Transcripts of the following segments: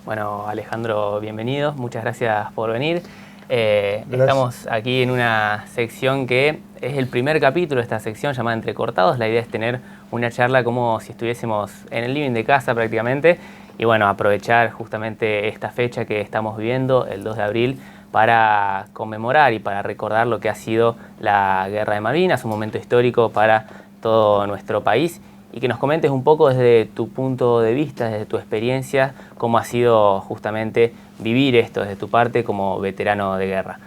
Bueno, Alejandro, bienvenido. Muchas gracias por venir. Gracias. Estamos aquí en una sección que es el primer capítulo de esta sección llamada Entrecortados. La idea es tener una charla como si estuviésemos en el living de casa prácticamente. Y bueno, aprovechar justamente esta fecha que estamos viviendo, el 2 de abril, para conmemorar y para recordar lo que ha sido la Guerra de Malvinas, un momento histórico para todo nuestro país. Y que nos comentes un poco desde tu punto de vista, desde tu experiencia, cómo ha sido justamente vivir esto desde tu parte como veterano de guerra.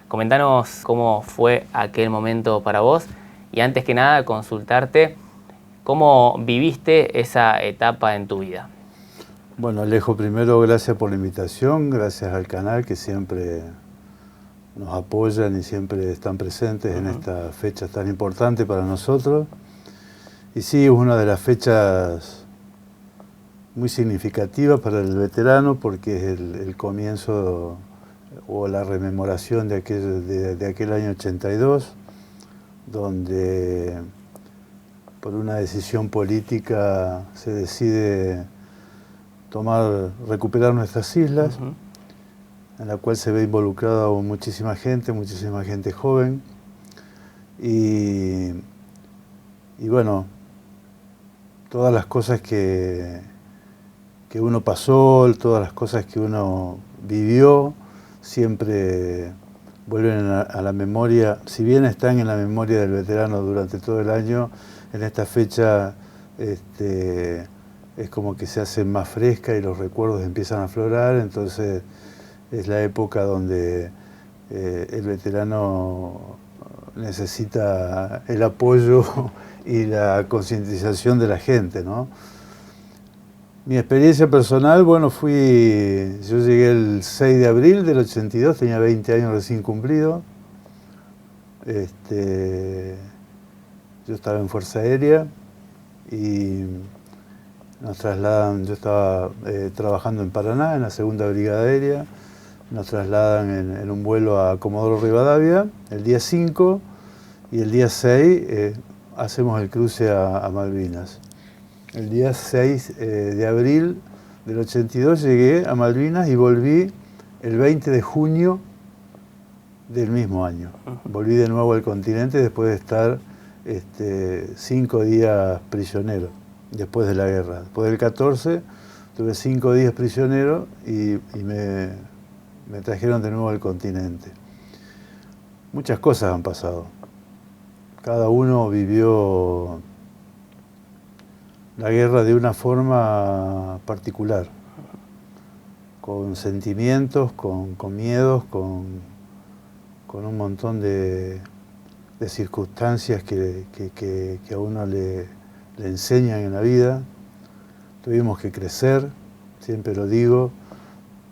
Comentanos cómo fue aquel momento para vos y antes que nada consultarte cómo viviste esa etapa en tu vida. Bueno, Alejo, primero gracias por la invitación, gracias al canal que siempre nos apoyan y siempre están presentes en esta fecha tan importante para nosotros. Y sí, es una de las fechas muy significativas para el veterano porque es el comienzo o la rememoración de aquel año 82, donde por una decisión política se decide recuperar nuestras islas, en la cual se ve involucrada muchísima gente joven. Y bueno, todas las cosas que uno pasó, todas las cosas que uno vivió, siempre vuelven a la memoria, si bien están en la memoria del veterano durante todo el año, en esta fecha es como que se hace más fresca y los recuerdos empiezan a aflorar. Entonces es la época donde el veterano necesita el apoyo y la concientización de la gente, ¿no? Mi experiencia personal, bueno, yo llegué el 6 de abril del 82, tenía 20 años recién cumplido. Yo estaba en Fuerza Aérea y nos trasladan, yo estaba trabajando en Paraná, en la segunda brigada aérea, nos trasladan en un vuelo a Comodoro Rivadavia el día 5 y el día 6 hacemos el cruce a Malvinas. El día 6 de abril del 82 llegué a Malvinas y volví el 20 de junio del mismo año. Volví de nuevo al continente después de estar 5 días prisionero, después de la guerra. Después del 14 tuve 5 días prisionero y me trajeron de nuevo al continente. Muchas cosas han pasado. Cada uno vivió la guerra de una forma particular, con sentimientos, con miedos, con un montón de circunstancias que a uno le enseñan en la vida. Tuvimos que crecer, siempre lo digo,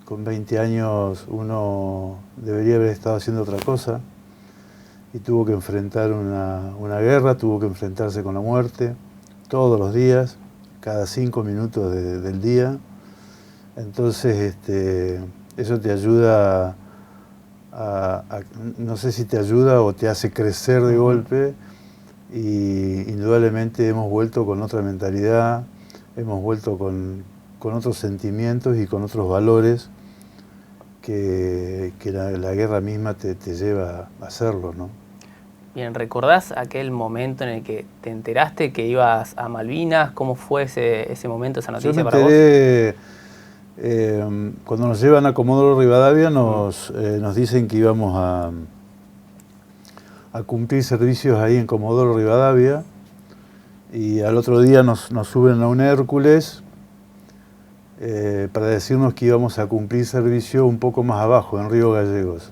con 20 años uno debería haber estado haciendo otra cosa y tuvo que enfrentar una guerra, tuvo que enfrentarse con la muerte todos los días, cada 5 minutos del día. Entonces eso te ayuda no sé si te ayuda o te hace crecer de golpe, y indudablemente hemos vuelto con otra mentalidad, hemos vuelto con otros sentimientos y con otros valores que la guerra misma te lleva a hacerlo, ¿no? Bien, ¿recordás aquel momento en el que te enteraste que ibas a Malvinas? ¿Cómo fue ese momento, esa noticia para vos? Yo me enteré cuando nos llevan a Comodoro Rivadavia, nos dicen que íbamos a cumplir servicios ahí en Comodoro Rivadavia, y al otro día nos suben a un Hércules para decirnos que íbamos a cumplir servicio un poco más abajo, en Río Gallegos.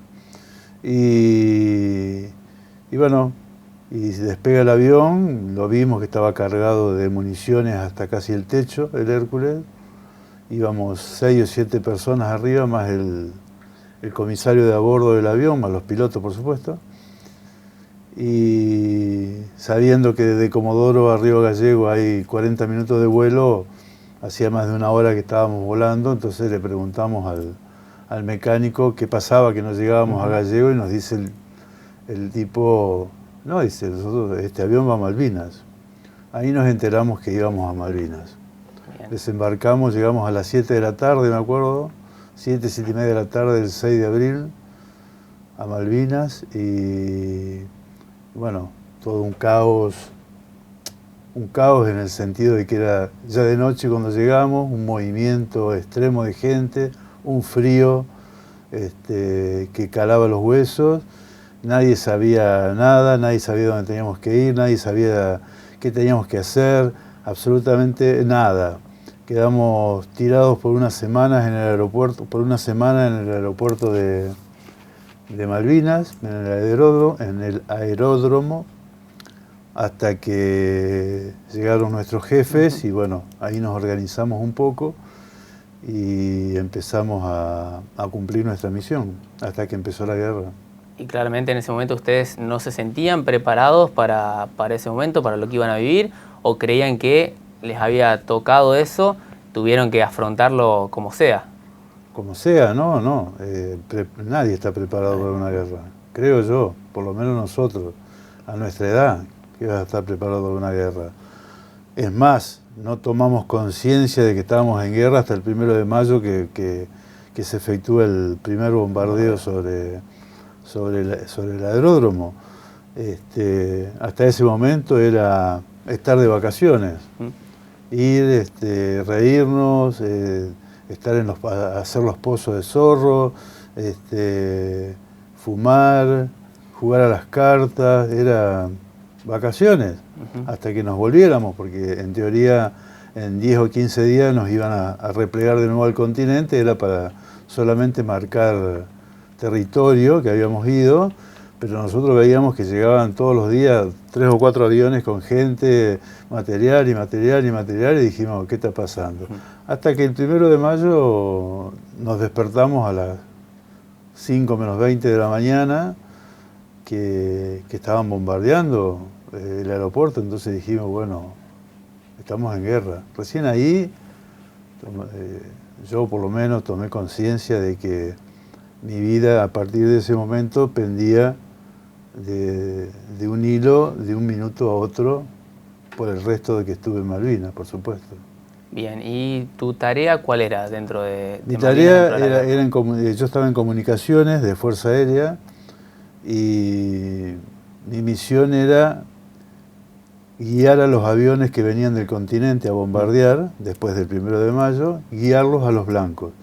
Y bueno, y se despega el avión, lo vimos que estaba cargado de municiones hasta casi el techo, el Hércules. Íbamos 6 o 7 personas arriba, más el comisario de a bordo del avión, más los pilotos, por supuesto. Y sabiendo que desde Comodoro a Río Gallego hay 40 minutos de vuelo, hacía más de una hora que estábamos volando, entonces le preguntamos al mecánico qué pasaba, que no llegábamos a Gallego, y nos dice el tipo, no, dice, este avión va a Malvinas. Ahí nos enteramos que íbamos a Malvinas. Bien. Desembarcamos, llegamos a las 7 de la tarde, me acuerdo, 7, 7 y media de la tarde del 6 de abril a Malvinas y bueno, todo un caos en el sentido de que era ya de noche cuando llegamos, un movimiento extremo de gente, un frío que calaba los huesos, nadie sabía nada, nadie sabía dónde teníamos que ir, nadie sabía qué teníamos que hacer, absolutamente nada. Quedamos tirados por unas semanas en el aeropuerto, de Malvinas, en el aeródromo, hasta que llegaron nuestros jefes y bueno, ahí nos organizamos un poco y empezamos a cumplir nuestra misión, hasta que empezó la guerra. Y claramente en ese momento ustedes no se sentían preparados para ese momento, para lo que iban a vivir, o creían que les había tocado eso, tuvieron que afrontarlo como sea. Como sea, no. Nadie está preparado para una guerra. Creo yo, por lo menos nosotros, a nuestra edad, que vas a estar preparado para una guerra. Es más, no tomamos conciencia de que estábamos en guerra hasta el 1 de mayo que se efectúa el primer bombardeo sobre el aeródromo. Hasta ese momento era estar de vacaciones, ir, reírnos, hacer los pozos de zorro, fumar, jugar a las cartas, era vacaciones, hasta que nos volviéramos, porque en teoría en 10 o 15 días nos iban a replegar de nuevo al continente, era para solamente marcar territorio que habíamos ido, pero nosotros veíamos que llegaban todos los días 3 o 4 aviones con gente, material, y dijimos, ¿qué está pasando? Hasta que el 1 de mayo nos despertamos a las 5 menos 20 de la mañana, que estaban bombardeando el aeropuerto, entonces dijimos, bueno, estamos en guerra. Recién ahí, yo por lo menos tomé conciencia de que mi vida a partir de ese momento pendía de un hilo, de un minuto a otro, por el resto de que estuve en Malvinas, por supuesto. Bien, ¿y tu tarea cuál era dentro de Mi Malvinas? tarea yo estaba en comunicaciones de Fuerza Aérea y mi misión era guiar a los aviones que venían del continente a bombardear, después del 1 de mayo, guiarlos a los blancos.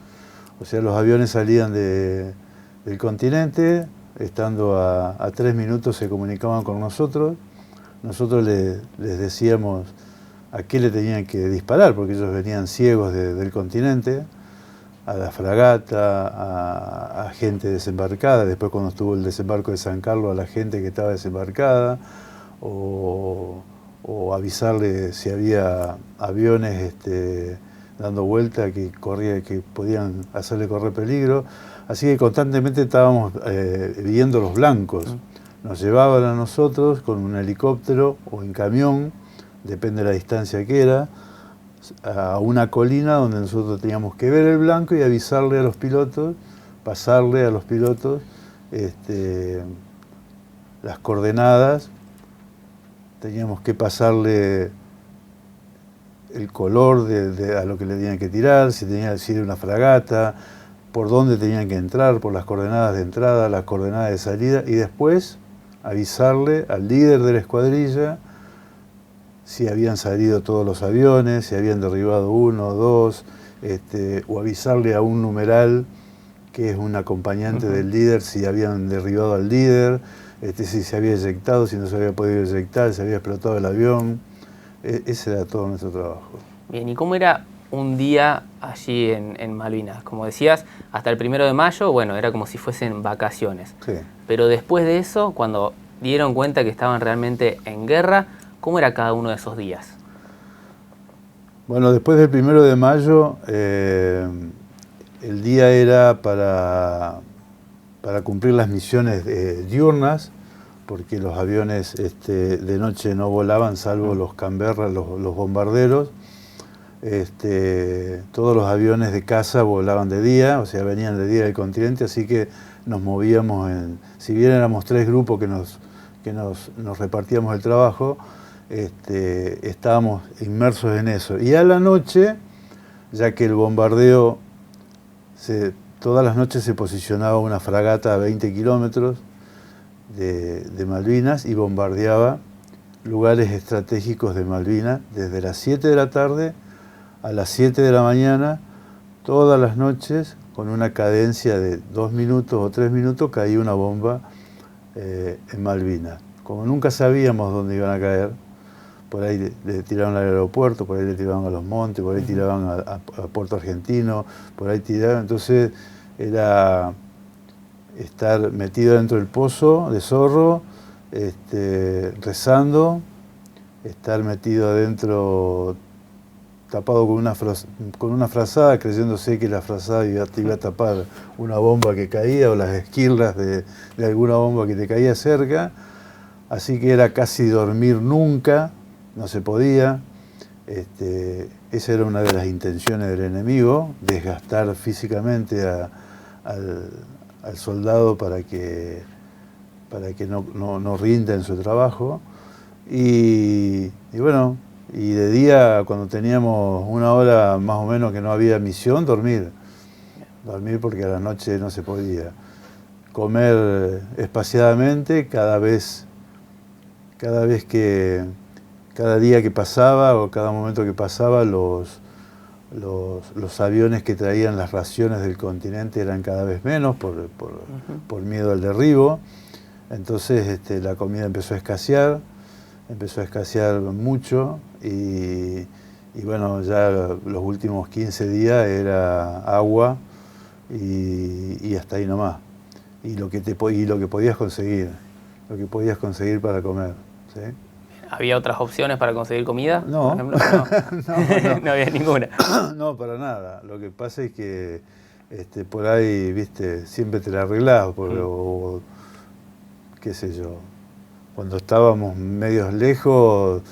O sea, los aviones salían del continente, estando a 3 minutos se comunicaban con nosotros les decíamos a qué le tenían que disparar, porque ellos venían ciegos del continente, a la fragata, a gente desembarcada, después cuando estuvo el desembarco de San Carlos, a la gente que estaba desembarcada, o avisarle si había aviones dando vuelta que podían hacerle correr peligro. Así que constantemente estábamos viendo los blancos. Nos llevaban a nosotros con un helicóptero o en camión, depende de la distancia que era, a una colina donde nosotros teníamos que ver el blanco y avisarle a los pilotos, pasarle a los pilotos las coordenadas. Teníamos que pasarle el color a lo que le tenían que tirar, si era una fragata, por dónde tenían que entrar, por las coordenadas de entrada, las coordenadas de salida, y después avisarle al líder de la escuadrilla si habían salido todos los aviones, si habían derribado 1 o 2, o avisarle a un numeral que es un acompañante del líder si habían derribado al líder, si se había eyectado, si no se había podido eyectar, si había explotado el avión. Ese era todo nuestro trabajo. Bien, ¿y cómo era un día allí en Malvinas? Como decías, hasta el 1 de mayo, bueno, era como si fuesen vacaciones. Sí. Pero después de eso, cuando dieron cuenta que estaban realmente en guerra, ¿cómo era cada uno de esos días? Bueno, después del 1 de mayo, el día era para cumplir las misiones diurnas, porque los aviones de noche no volaban, salvo los Canberra, los bombarderos. Todos los aviones de caza volaban de día, o sea, venían de día del continente, así que nos movíamos si bien éramos 3 grupos que nos repartíamos el trabajo, estábamos inmersos en eso. Y a la noche ya que el bombardeo, todas las noches se posicionaba una fragata a 20 kilómetros de Malvinas y bombardeaba lugares estratégicos de Malvinas desde las 7 de la tarde a las 7 de la mañana, todas las noches, con una cadencia de 2 minutos o 3 minutos, caía una bomba en Malvinas. Como nunca sabíamos dónde iban a caer, por ahí le tiraban al aeropuerto, por ahí le tiraban a los montes, por ahí tiraban a Puerto Argentino, por ahí tiraban, entonces era estar metido dentro del pozo de Zorro, rezando, estar metido adentro tapado con una frazada, creyéndose que la frazada te iba a tapar una bomba que caía o las esquirlas de alguna bomba que te caía cerca. Así que era casi dormir nunca, no se podía. Esa era una de las intenciones del enemigo, desgastar físicamente al soldado para que no rinda en su trabajo. Y bueno, y de día, cuando teníamos una hora más o menos que no había misión, dormir porque a la noche no se podía. Comer espaciadamente cada día que pasaba o cada momento que pasaba, los aviones que traían las raciones del continente eran cada vez menos por miedo al derribo. Entonces la comida empezó a escasear mucho y bueno, ya los últimos 15 días era agua y hasta ahí nomás. Y lo que podías conseguir para comer, ¿sí? ¿Había otras opciones para conseguir comida? No, por ejemplo? No. No había ninguna. No, para nada. Lo que pasa es que por ahí, viste, siempre te la arreglás, o qué sé yo. Cuando estábamos medios lejos,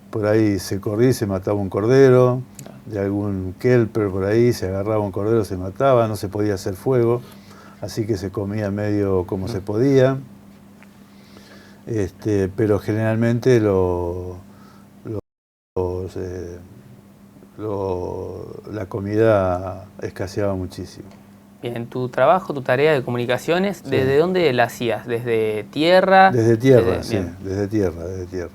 por ahí se corría y se mataba un cordero, de algún kelper por ahí, se agarraba un cordero, se mataba, no se podía hacer fuego, así que se comía medio como se podía. Pero generalmente la comida escaseaba muchísimo. Bien, tu trabajo, tu tarea de comunicaciones, Sí. ¿desde dónde la hacías? ¿Desde tierra? Desde tierra. Desde tierra.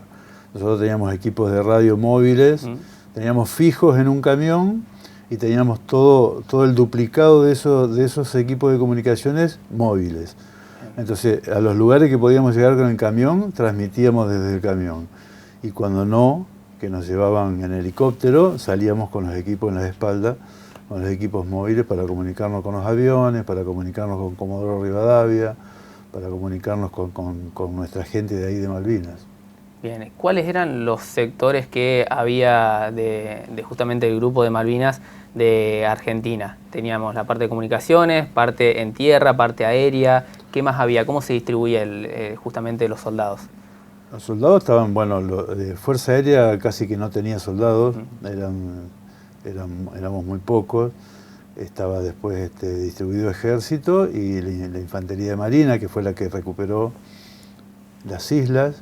Nosotros teníamos equipos de radio móviles, teníamos fijos en un camión y teníamos todo el duplicado de esos equipos de comunicaciones móviles. Entonces, a los lugares que podíamos llegar con el camión, transmitíamos desde el camión. Y cuando no, que nos llevaban en helicóptero, salíamos con los equipos en la espalda, con los equipos móviles para comunicarnos con los aviones, para comunicarnos con Comodoro Rivadavia, para comunicarnos con nuestra gente de ahí de Malvinas. Bien, ¿cuáles eran los sectores que había de justamente el grupo de Malvinas de Argentina? Teníamos la parte de comunicaciones, parte en tierra, parte aérea. ¿Qué más había? ¿Cómo se distribuía justamente los soldados? Los soldados estaban, bueno, de Fuerza Aérea casi que no tenía soldados, éramos muy pocos. Estaba después distribuido Ejército y la Infantería de Marina, que fue la que recuperó las islas,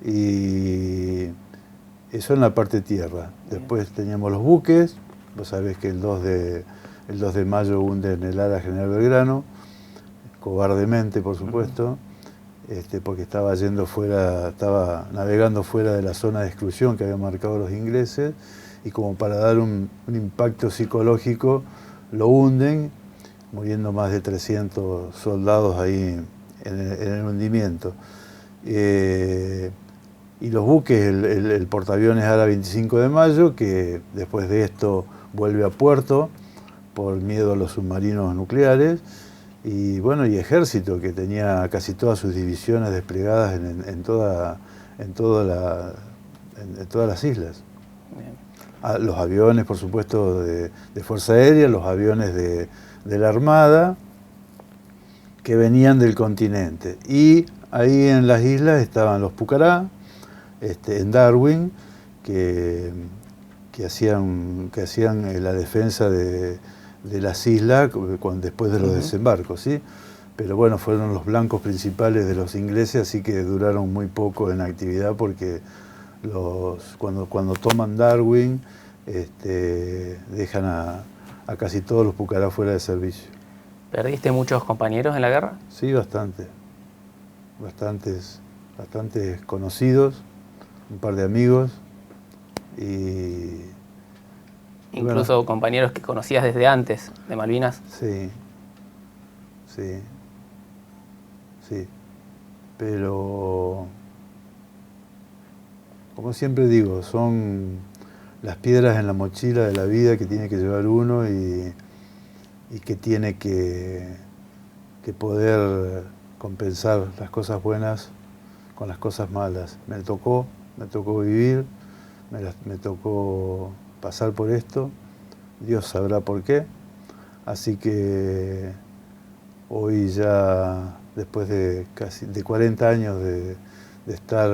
y eso en la parte tierra. Después teníamos los buques, vos sabés que el 2 de mayo hunden el ARA General Belgrano, cobardemente por supuesto, porque estaba navegando fuera de la zona de exclusión que habían marcado los ingleses, y como para dar un impacto psicológico, lo hunden, muriendo más de 300 soldados ahí en el hundimiento. Y los buques, el portaaviones ARA 25 de mayo, que después de esto vuelve a puerto por miedo a los submarinos nucleares, y bueno, y Ejército, que tenía casi todas sus divisiones desplegadas en todas las islas. Los aviones, por supuesto, de Fuerza Aérea, los aviones de la Armada, que venían del continente. Y ahí en las islas estaban los Pucará, en Darwin, que hacían la defensa de las islas después de los desembarcos, ¿sí? Pero bueno, fueron los blancos principales de los ingleses, así que duraron muy poco en actividad, porque cuando toman Darwin, dejan a casi todos los pucarás fuera de servicio. ¿Perdiste muchos compañeros en la guerra? Sí, bastante. Bastantes conocidos, un par de amigos y... Incluso bueno, compañeros que conocías desde antes de Malvinas. Sí, pero como siempre digo, son las piedras en la mochila de la vida que tiene que llevar uno y que tiene que poder compensar las cosas buenas con las cosas malas. Me tocó vivir, me tocó pasar por esto, Dios sabrá por qué, así que hoy ya, después de casi 40 años de estar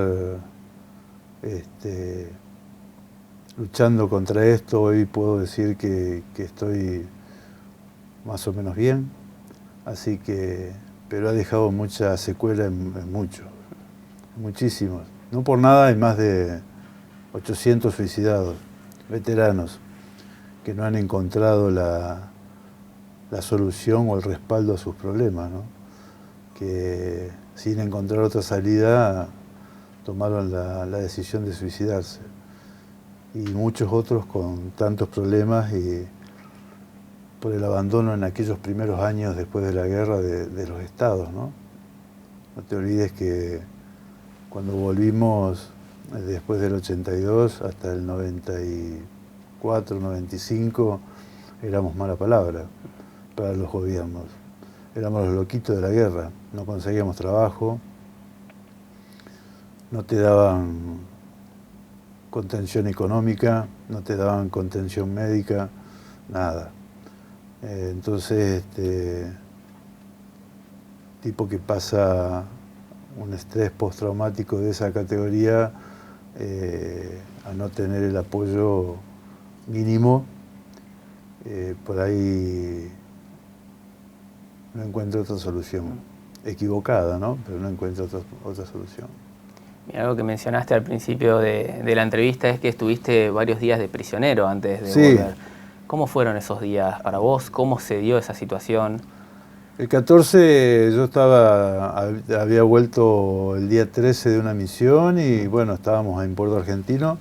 luchando contra esto, hoy puedo decir que estoy más o menos bien, así que, pero ha dejado mucha secuela en muchos, muchísimos. No por nada hay más de 800 suicidados, veteranos, que no han encontrado la solución o el respaldo a sus problemas, ¿no? Que sin encontrar otra salida tomaron la decisión de suicidarse. Y muchos otros con tantos problemas y por el abandono en aquellos primeros años después de la guerra de los estados, ¿no? No te olvides que cuando volvimos después del 82 hasta el 94, 95, éramos mala palabra para los gobiernos. Éramos los loquitos de la guerra, no conseguíamos trabajo, no te daban contención económica, no te daban contención médica, nada. Entonces, tipo que pasa un estrés postraumático de esa categoría, a no tener el apoyo mínimo, por ahí no encuentro otra solución. Equivocada, ¿no? Pero no encuentro otra solución. Y algo que mencionaste al principio de la entrevista es que estuviste varios días de prisionero antes de volver. ¿Cómo fueron esos días para vos? ¿Cómo se dio esa situación? El 14 yo había vuelto el día 13 de una misión y bueno, estábamos en Puerto Argentino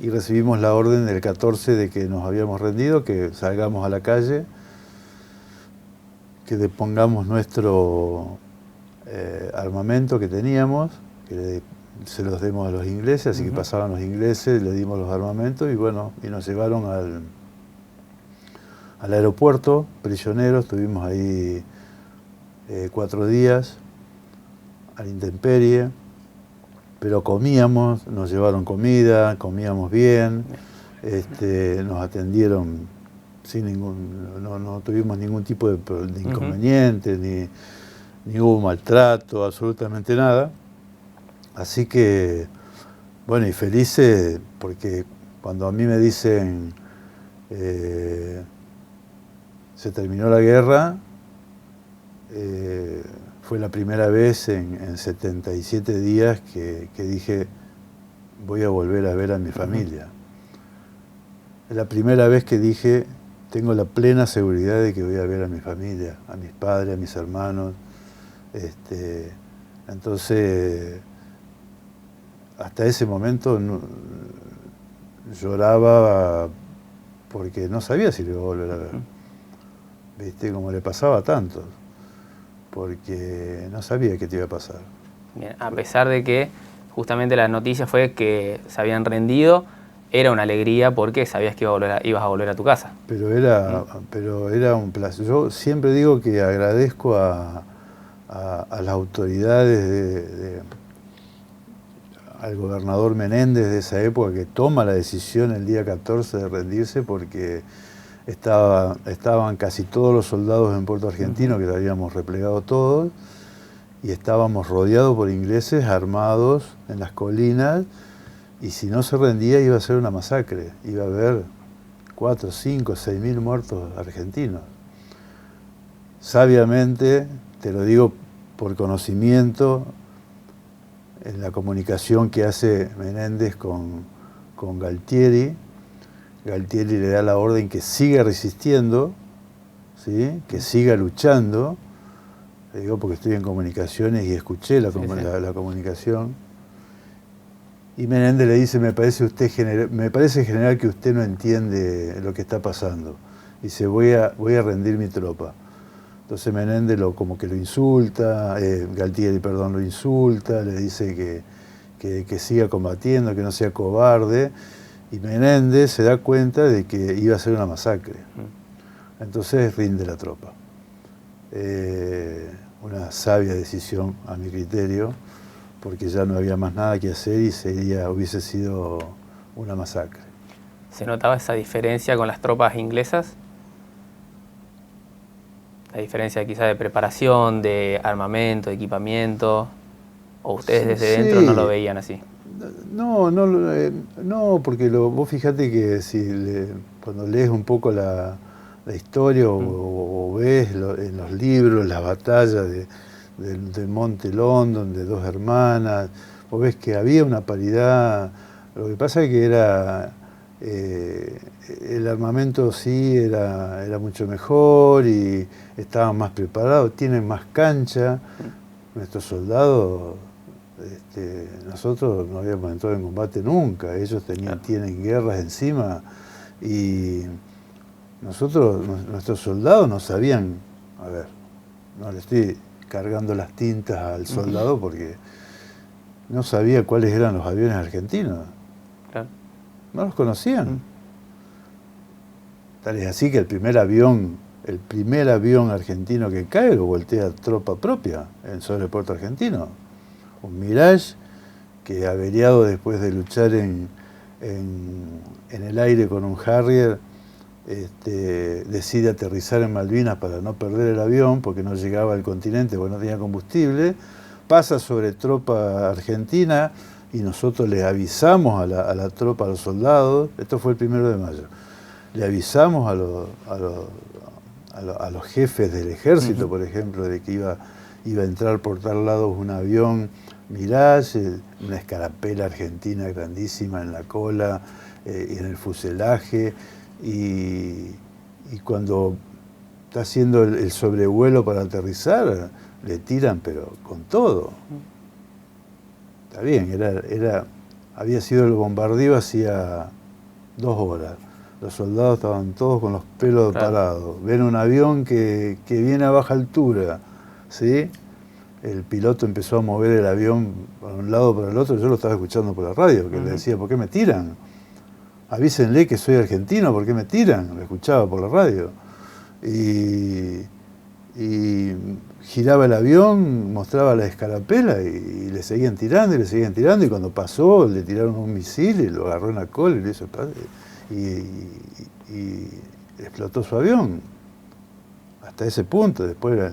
y recibimos la orden del 14 de que nos habíamos rendido, que salgamos a la calle, que depongamos nuestro armamento que teníamos, que se los demos a los ingleses, así que pasaban los ingleses, le dimos los armamentos y bueno, y nos llevaron al aeropuerto, prisioneros, estuvimos ahí 4 días, a la intemperie, pero comíamos, nos llevaron comida, comíamos bien, nos atendieron sin no tuvimos ningún tipo de inconveniente, ni hubo maltrato, absolutamente nada. Así que, bueno, y felices porque cuando a mí me dicen se terminó la guerra, fue la primera vez en 77 días que dije voy a volver a ver a mi familia. Es la primera vez que dije tengo la plena seguridad de que voy a ver a mi familia, a mis padres, a mis hermanos. Entonces, hasta ese momento lloraba porque no sabía si le iba a volver a ver. ¿Viste? Como le pasaba a tantos, porque no sabía qué te iba a pasar. Bien, a pesar de que justamente la noticia fue que se habían rendido, era una alegría porque sabías que ibas a volver a tu casa. Pero era un placer. Yo siempre digo que agradezco a las autoridades, al gobernador Menéndez de esa época que toma la decisión el día 14 de rendirse porque estaban casi todos los soldados en Puerto Argentino, que lo habíamos replegado todos, y estábamos rodeados por ingleses armados en las colinas, y si no se rendía iba a ser una masacre, iba a haber 4, 5, 6 mil muertos argentinos. Sabiamente, te lo digo por conocimiento, en la comunicación que hace Menéndez con Galtieri, Galtieri le da la orden que siga resistiendo, ¿sí? Que siga luchando. Le digo porque estoy en comunicaciones y escuché la comunicación. Y Menéndez le dice, me parece general que usted no entiende lo que está pasando. Dice, voy a rendir mi tropa. Entonces Menéndez como que lo insulta, Galtieri, perdón, lo insulta, le dice que siga combatiendo, que no sea cobarde. Y Menéndez se da cuenta de que iba a ser una masacre. Entonces rinde la tropa. Una sabia decisión, a mi criterio, porque ya no había más nada que hacer y hubiese sido una masacre. ¿Se notaba esa diferencia con las tropas inglesas? La diferencia quizá de preparación, de armamento, de equipamiento, ¿o ustedes desde dentro no lo veían así? No, porque vos fíjate que cuando lees un poco la historia o ves en los libros las batallas de Monte London, de dos hermanas, vos ves que había una paridad. Lo que pasa es que el armamento sí era mucho mejor y estaban más preparados, tienen más cancha. Nuestros soldados, nosotros no habíamos entrado en combate nunca, ellos tienen guerras encima y nuestros soldados no sabían, a ver, no le estoy cargando las tintas al soldado porque no sabía cuáles eran los aviones argentinos. Claro. No los conocían. Tal es así que el primer avión argentino que cae lo voltea tropa propia sobre el puerto argentino. Un Mirage que averiado después de luchar en el aire con un Harrier, decide aterrizar en Malvinas para no perder el avión porque no llegaba al continente porque no tenía combustible, pasa sobre tropa argentina y nosotros le avisamos a la tropa, a los soldados, esto fue el 1 de mayo, le avisamos a los jefes del ejército, por ejemplo, de que iba a entrar por tal lado un avión Mirage, una escarapela argentina grandísima en la cola y en el fuselaje. Y cuando está haciendo el sobrevuelo para aterrizar, le tiran, pero con todo. Está bien, había sido el bombardeo hacía 2 horas. Los soldados estaban todos con los pelos parados. Ven un avión que viene a baja altura, ¿sí? El piloto empezó a mover el avión para un lado para el otro. Yo lo estaba escuchando por la radio, que le decía, ¿por qué me tiran? Avísenle que soy argentino, ¿por qué me tiran? Lo escuchaba por la radio. Y giraba el avión, mostraba la escarapela y le seguían tirando y le seguían tirando. Y cuando pasó, le tiraron un misil y lo agarró en la cola y le hizo y explotó su avión. Hasta ese punto. Después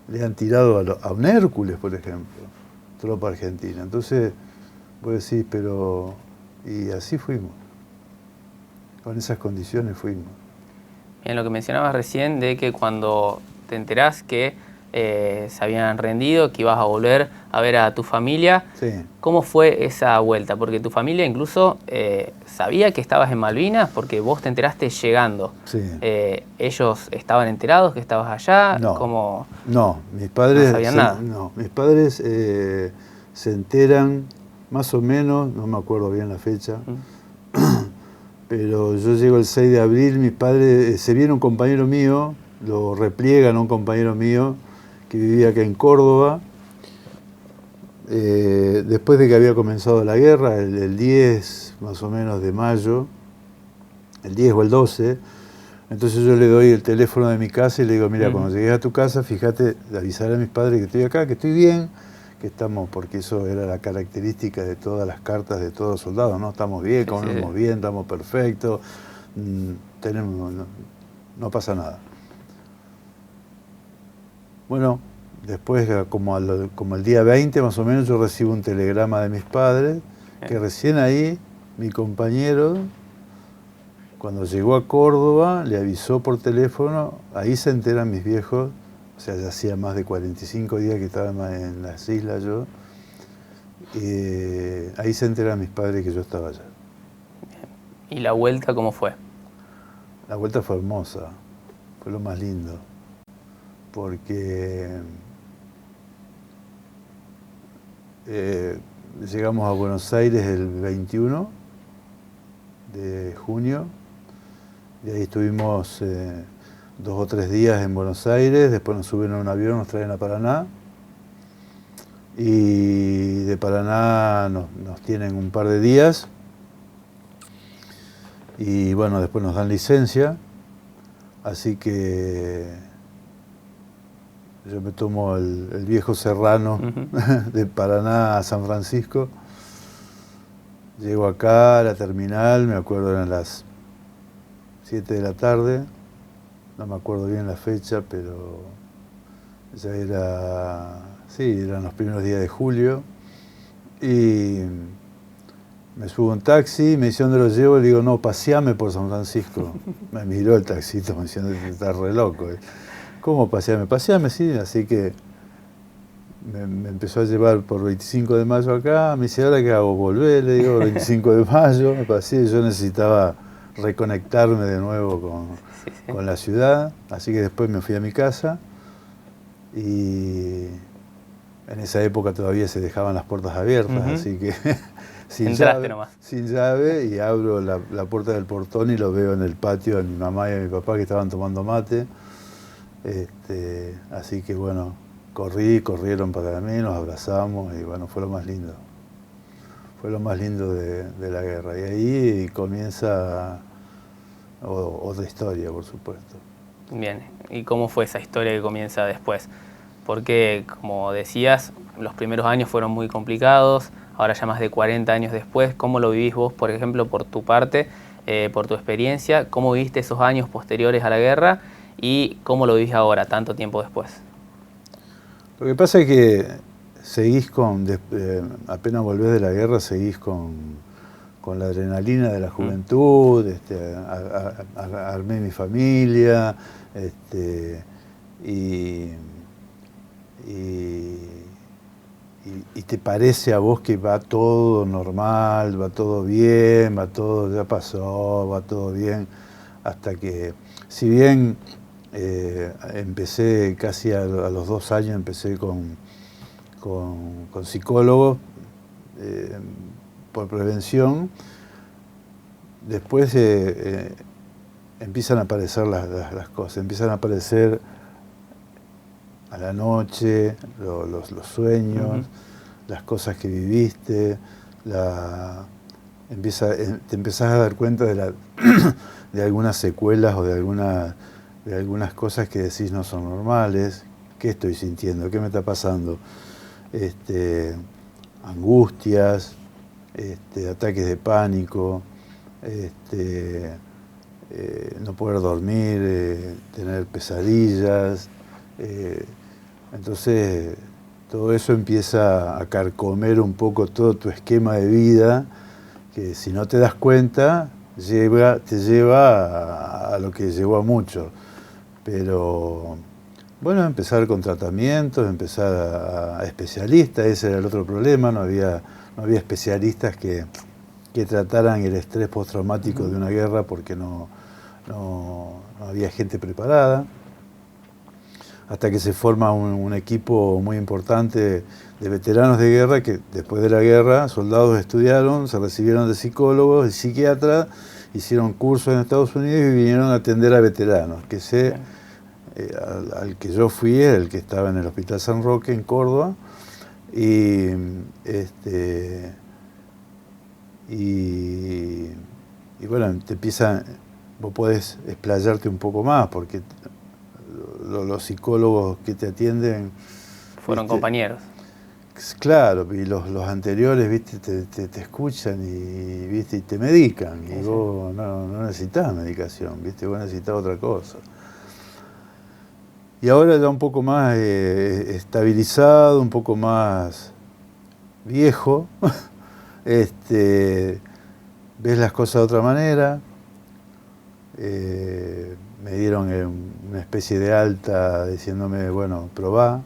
le han tirado a un Hércules, por ejemplo, tropa argentina. Entonces, vos decís, pero... Y así fuimos. Con esas condiciones fuimos. Bien, lo que mencionabas recién de que cuando te enterás que se habían rendido, que ibas a volver a ver a tu familia, sí. ¿Cómo fue esa vuelta? Porque tu familia incluso sabía que estabas en Malvinas porque vos te enteraste llegando. Sí. ¿Ellos estaban enterados que estabas allá? No, no, mis padres no sabían nada. No, mis padres se enteran más o menos, no me acuerdo bien la fecha, pero yo llego el 6 de abril, mis padres, se viene un compañero mío, lo repliegan a un compañero mío que vivía acá en Córdoba, después de que había comenzado la guerra, el 10 más o menos de mayo, el 10 o el 12, entonces yo le doy el teléfono de mi casa y le digo, mira, cuando llegues a tu casa, fíjate, avisar a mis padres que estoy acá, que estoy bien, que estamos, porque eso era la característica de todas las cartas de todos los soldados, ¿no? Estamos bien, comemos bien, estamos perfectos, no pasa nada. Bueno, después, como el día 20 más o menos, yo recibo un telegrama de mis padres, que recién ahí mi compañero, cuando llegó a Córdoba, le avisó por teléfono, ahí se enteran mis viejos, o sea, ya hacía más de 45 días que estaba en las islas yo, ahí se enteran mis padres que yo estaba allá. ¿Y la vuelta cómo fue? La vuelta fue hermosa, fue lo más lindo, porque llegamos a Buenos Aires el 21 de junio, y ahí estuvimos 2 o 3 días en Buenos Aires, después nos suben a un avión, nos traen a Paraná, y de Paraná nos tienen un par de días, y bueno, después nos dan licencia, así que yo me tomo el viejo Serrano de Paraná a San Francisco. Llego acá a la terminal, me acuerdo eran las 7 de la tarde, no me acuerdo bien la fecha, pero ya eran los primeros días de julio, y me subo a un taxi, me dice ¿dónde lo llevo? Le digo, no, paseame por San Francisco. Me miró el taxista, me diciendo, estás re loco. ¿Cómo paseame? Paseame, sí, así que me empezó a llevar por 25 de mayo acá, me dice, ¿ahora qué hago? Volver, le digo, 25 de mayo, me pasé, yo necesitaba reconectarme de nuevo con la ciudad, así que después me fui a mi casa, y en esa época todavía se dejaban las puertas abiertas, así que sin llave, y abro la puerta del portón y lo veo en el patio a mi mamá y a mi papá que estaban tomando mate, así que bueno, corrieron para mí, nos abrazamos, y bueno, fue lo más lindo. Fue lo más lindo de la guerra. Y ahí comienza otra historia, por supuesto. Bien, ¿y cómo fue esa historia que comienza después? Porque, como decías, los primeros años fueron muy complicados, ahora ya más de 40 años después, ¿cómo lo vivís vos, por ejemplo, por tu parte, por tu experiencia? ¿Cómo viviste esos años posteriores a la guerra y cómo lo vivís ahora, tanto tiempo después? Lo que pasa es que seguís apenas volvés de la guerra, seguís con la adrenalina de la juventud, armé mi familia, y te parece a vos que va todo normal, va todo bien, ya pasó, va todo bien, hasta que, si bien empecé casi a los 2 años, empecé con psicólogos por prevención, después empiezan a aparecer las cosas, empiezan a aparecer a la noche los sueños, las cosas que viviste, te empezás a dar cuenta de algunas secuelas o de algunas cosas que decís no son normales. ¿Qué estoy sintiendo? ¿Qué me está pasando? Angustias, ataques de pánico, no poder dormir, tener pesadillas. Entonces, todo eso empieza a carcomer un poco todo tu esquema de vida, que si no te das cuenta, te lleva a lo que llevó a mucho. Pero bueno, empezar con tratamientos, empezar a especialistas, ese era el otro problema, no había especialistas que trataran el estrés postraumático de una guerra, porque no había gente preparada, hasta que se forma un equipo muy importante de veteranos de guerra que después de la guerra, soldados estudiaron, se recibieron de psicólogos y psiquiatras, hicieron cursos en Estados Unidos y vinieron a atender a veteranos, al que yo fui, el que estaba en el Hospital San Roque en Córdoba, y bueno, vos podés explayarte un poco más, porque los psicólogos que te atienden fueron compañeros. Claro, y los anteriores, viste, te escuchan y te medican, y vos no necesitas medicación, viste, vos necesitas otra cosa. Y ahora ya un poco más estabilizado, un poco más viejo, ves las cosas de otra manera. Me dieron una especie de alta diciéndome, bueno, probá.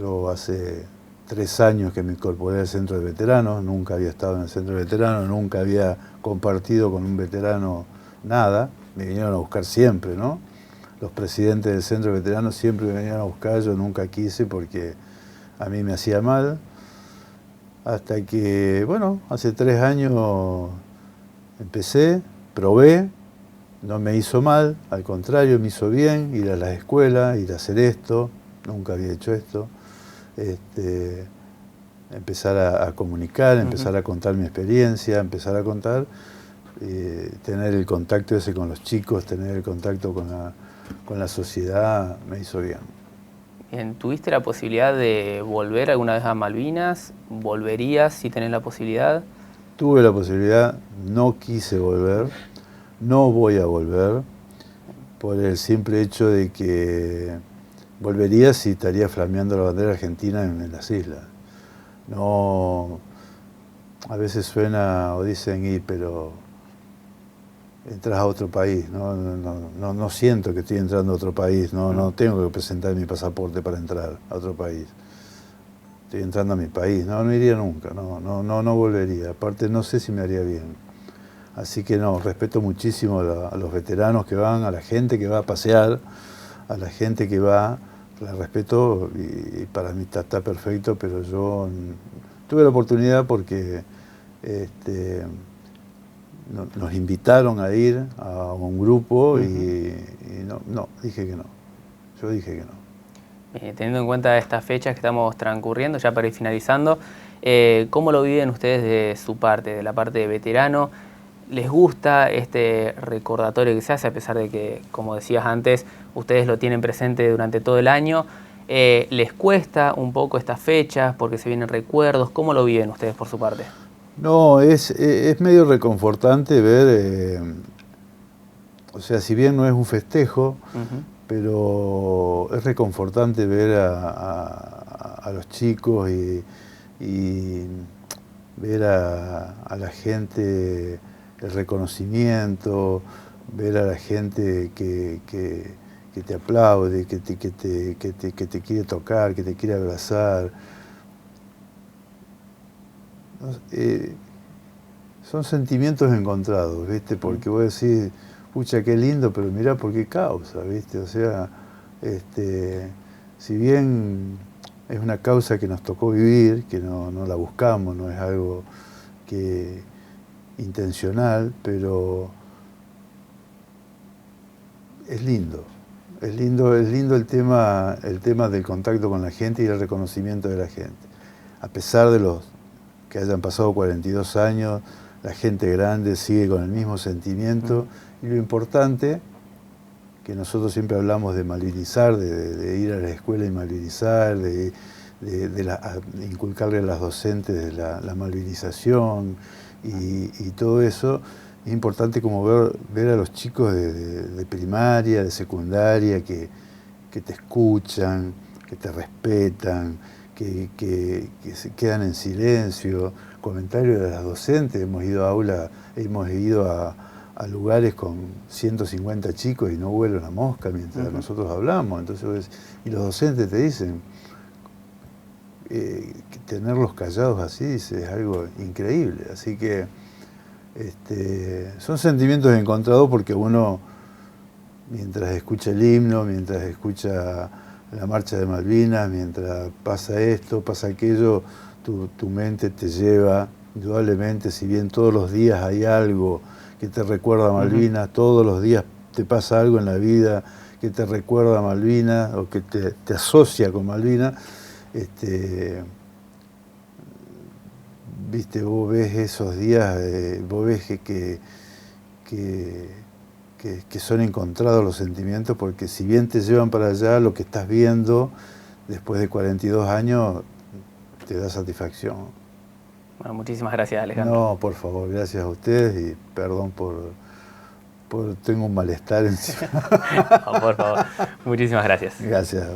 Yo hace 3 años que me incorporé al centro de veteranos, nunca había estado en el centro de veteranos, nunca había compartido con un veterano nada, me vinieron a buscar siempre, ¿no? Los presidentes del centro de veteranos siempre me venían a buscar, yo nunca quise porque a mí me hacía mal. Hasta que, bueno, hace 3 años empecé, probé, no me hizo mal, al contrario, me hizo bien ir a las escuelas, ir a hacer esto, nunca había hecho esto. Empezar a comunicar, empezar a contar mi experiencia, empezar a contar, tener el contacto ese con los chicos, tener el contacto con la sociedad, me hizo bien. Bien, ¿tuviste la posibilidad de volver alguna vez a Malvinas? ¿Volverías si tenés la posibilidad? Tuve la posibilidad, no quise volver, no voy a volver, por el simple hecho de que volvería si estaría flameando la bandera argentina en las islas. No, a veces suena o dicen, pero entras a otro país, no siento que estoy entrando a otro país, no tengo que presentar mi pasaporte para entrar a otro país. Estoy entrando a mi país, no iría nunca, no volvería. Aparte no sé si me haría bien. Así que no, respeto muchísimo a los veteranos que van, a la gente que va a pasear, a la gente que va, la respeto y para mí está perfecto, pero yo tuve la oportunidad porque nos invitaron a ir a un grupo y no, dije que no. Yo dije que no. Teniendo en cuenta estas fechas que estamos transcurriendo, ya para ir finalizando, ¿cómo lo viven ustedes de su parte, de la parte de veterano? ¿Les gusta este recordatorio que se hace, a pesar de que, como decías antes, ustedes lo tienen presente durante todo el año? ¿Les cuesta un poco estas fechas porque se vienen recuerdos? ¿Cómo lo viven ustedes por su parte? No, es medio reconfortante ver, o sea, si bien no es un festejo, pero es reconfortante ver a los chicos y ver a la gente el reconocimiento, ver a la gente que te aplaude, que te quiere tocar, que te quiere abrazar. Son sentimientos encontrados, ¿viste? Porque vos decís, pucha, qué lindo, pero mirá por qué causa, ¿viste? O sea, si bien es una causa que nos tocó vivir, que no la buscamos, no es algo intencional, pero es lindo. Es lindo el tema del contacto con la gente y el reconocimiento de la gente. A pesar de los que hayan pasado 42 años, la gente grande sigue con el mismo sentimiento. Y lo importante, que nosotros siempre hablamos de malvinizar, de ir a la escuela y malvinizar, de inculcarle a las docentes la malvinización y todo eso, es importante como ver a los chicos de primaria, de secundaria, que te escuchan, que te respetan, que se quedan en silencio. Comentarios de las docentes, hemos ido a lugares con 150 chicos y no vuela una mosca mientras nosotros hablamos. Entonces, y los docentes te dicen, que tenerlos callados así es algo increíble. Así que son sentimientos encontrados porque uno, mientras escucha el himno, mientras escucha la marcha de Malvinas, mientras pasa esto, pasa aquello, tu mente te lleva, indudablemente, si bien todos los días hay algo que te recuerda a Malvinas, todos los días te pasa algo en la vida que te recuerda a Malvinas o que te asocia con Malvinas, viste, vos ves esos días, vos ves que son encontrados los sentimientos, porque si bien te llevan para allá, lo que estás viendo después de 42 años te da satisfacción. Bueno, muchísimas gracias, Alejandro. No, por favor, gracias a ustedes y perdón por tengo un malestar encima. No, por favor, muchísimas gracias. Gracias.